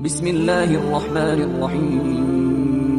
بسم اللہ الرحمن الرحیم۔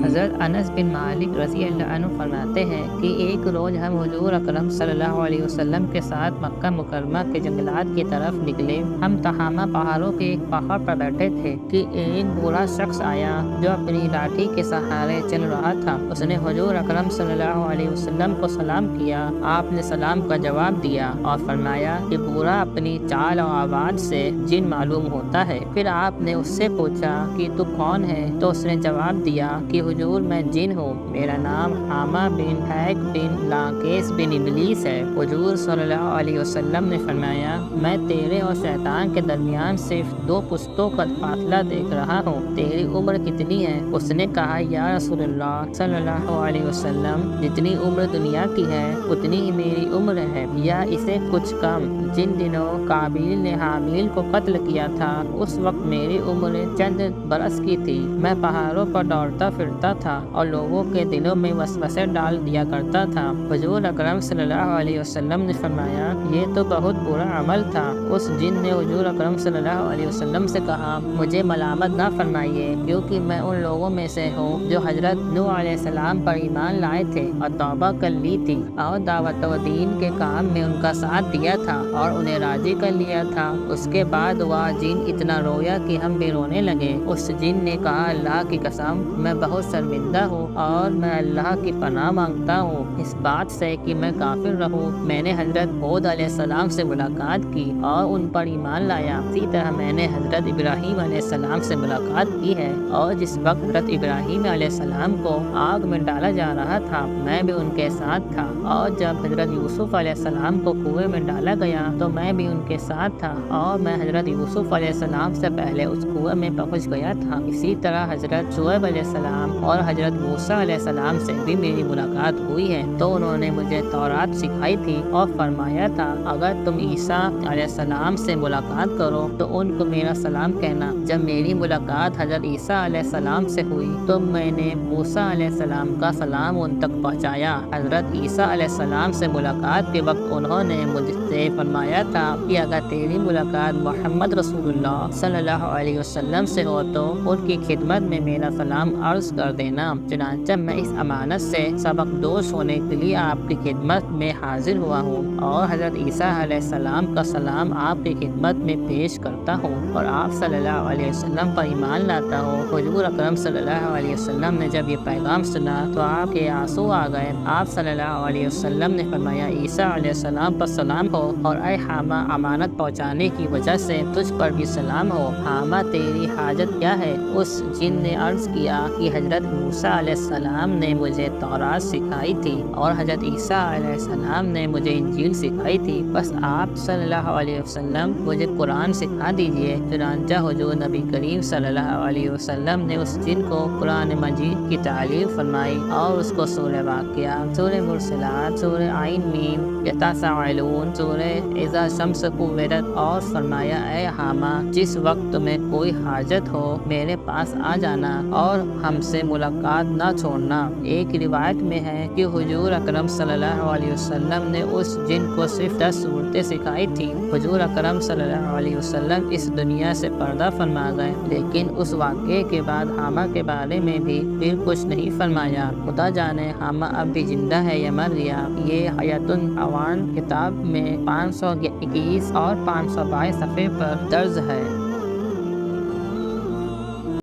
حضرت انس بن مالک رضی اللہ عنہ فرماتے ہیں کہ ایک روز ہم حضور اکرم صلی اللہ علیہ وسلم کے ساتھ مکہ مکرمہ کے جنگلات کی طرف نکلے۔ ہم تہامہ پہاڑوں کے ایک پہاڑ پر بیٹھے تھے کہ ایک بوڑھا شخص آیا جو اپنی لاٹھی کے سہارے چل رہا تھا۔ اس نے حضور اکرم صلی اللہ علیہ وسلم کو سلام کیا۔ آپ نے سلام کا جواب دیا اور فرمایا کہ بوڑھا اپنی چال و آواز سے جن معلوم ہوتا ہے۔ پھر آپ نے اس سے پوچھا کہ تو کون ہے؟ تو اس نے جواب دیا کہ حضور میں جن ہوں، میرا نام حامہ بن حیک بن لاقیس بن ابلیس ہے۔ حضور صلی اللہ علیہ وسلم نے فرمایا میں تیرے اور شیطان کے درمیان صرف 2 پشتوں کا فاصلہ دیکھ رہا ہوں، تیری عمر کتنی ہے؟ اس نے کہا یا رسول اللہ صلی اللہ علیہ وسلم جتنی عمر دنیا کی ہے اتنی ہی میری عمر ہے یا اسے کچھ کم۔ جن دنوں قابیل نے حابیل کو قتل کیا تھا اس وقت میری عمر چند برس کی تھی۔ میں پہاڑوں پر دوڑتا پھرتا تھا اور لوگوں کے دلوں میں وسوسے ڈال دیا کرتا تھا۔ حضور اکرم صلی اللہ علیہ وسلم نے فرمایا یہ تو بہت برا عمل تھا۔ اس جن نے حضور اکرم صلی اللہ علیہ وسلم سے کہا مجھے ملامت نہ فرمائیے کیونکہ میں ان لوگوں میں سے ہوں جو حضرت نوح علیہ السلام پر ایمان لائے تھے اور توبہ کر لی تھی اور دعوت و دین کے کام میں ان کا ساتھ دیا تھا اور انہیں راضی کر لیا تھا۔ اس کے بعد وہ جن اتنا رویا کہ ہم بھی رونے لگے۔ اس جن نے کہا اللہ کی قسم میں بہت شرمندہ ہوں اور میں اللہ کی پناہ مانگتا ہوں اس بات سے کہ میں کافر رہوں۔ میں نے حضرت ہود علیہ السلام سے ملاقات کی اور ان پر ایمان لایا۔ اسی طرح میں نے حضرت ابراہیم علیہ السلام سے ملاقات کی ہے اور جس وقت حضرت ابراہیم علیہ السلام کو آگ میں ڈالا جا رہا تھا میں بھی ان کے ساتھ تھا، اور جب حضرت یوسف علیہ السلام کو کنویں میں ڈالا گیا تو میں بھی ان کے ساتھ تھا اور میں حضرت یوسف علیہ السلام سے پہلے اس کنویں میں پہنچ گیا تھا۔ اسی طرح حضرت شعیب علیہ السلام اور حضرت موسیٰ علیہ السلام سے بھی میری ملاقات ہوئی ہے تو انہوں نے مجھے تورات سکھائی تھی اور فرمایا تھا اگر تم عیسیٰ علیہ السلام سے ملاقات کرو تو ان کو میرا سلام کہنا۔ جب میری ملاقات حضرت عیسیٰ علیہ السلام سے ہوئی تو میں نے موسیٰ علیہ السلام کا سلام ان تک پہنچایا۔ حضرت عیسیٰ علیہ السلام سے ملاقات کے وقت انہوں نے مجھ سے فرمایا تھا کہ اگر تیری ملاقات محمد رسول اللہ صلی اللہ علیہ وسلم سے ہو تو ان کی خدمت میں میرا سلام عرض کر دینا۔ چنانچہ میں اس امانت سے سبق دوش ہونے کے لیے آپ کی خدمت میں حاضر ہوا ہوں اور حضرت عیسیٰ علیہ السلام کا سلام آپ کی خدمت میں پیش کرتا ہوں اور آپ صلی اللہ علیہ وسلم پر ایمان لاتا ہوں۔ حضور اکرم صلی اللہ علیہ وسلم نے جب یہ پیغام سنا تو آپ کے آنسو آ گئے۔ آپ صلی اللہ علیہ وسلم نے فرمایا عیسیٰ علیہ السلام پر سلام ہو اور اے حامہ امانت پہنچانے کی وجہ سے تجھ پر بھی سلام ہو۔ حامہ تیری حاجت کیا ہے؟ اس جن نے عرض کیا کہ حضرت موسیٰ علیہ السلام نے مجھے تورات سکھائی تھی اور حضرت عیسیٰ علیہ السلام نے مجھے انجیل سکھائی تھی، بس آپ صلی اللہ علیہ وسلم مجھے قرآن سکھا دیجیے۔ چنانچہ حضور نبی کریم صلی اللہ علیہ وسلم نے اس جن کو قرآن مجید کی تعلیم فرمائی اور اس کو سورہ واقعہ، سورہ مرسلات، سورہ عین میم، یتساءلون، سورہ اذا الشمس کورت اور فرمایا اے حامہ جس وقت تمہیں کوئی حاجت ہو میرے پاس آ جانا اور ہم سے ملاقات نہ چھوڑنا۔ ایک روایت میں ہے کہ حضور اکرم صلی اللہ علیہ وسلم نے اس جن کو صرف 10 صورتیں سکھائی تھی۔ حضور اکرم صلی اللہ علیہ وسلم اس دنیا سے پردہ فرما گئے، لیکن اس واقعے کے بعد حامہ کے بارے میں بھی پھر کچھ نہیں فرمایا۔ خدا جانے حامہ اب بھی زندہ ہے یا مر گیا۔ یہ حیات العوان کتاب میں 521 اور 522 صفحے پر درج ہے۔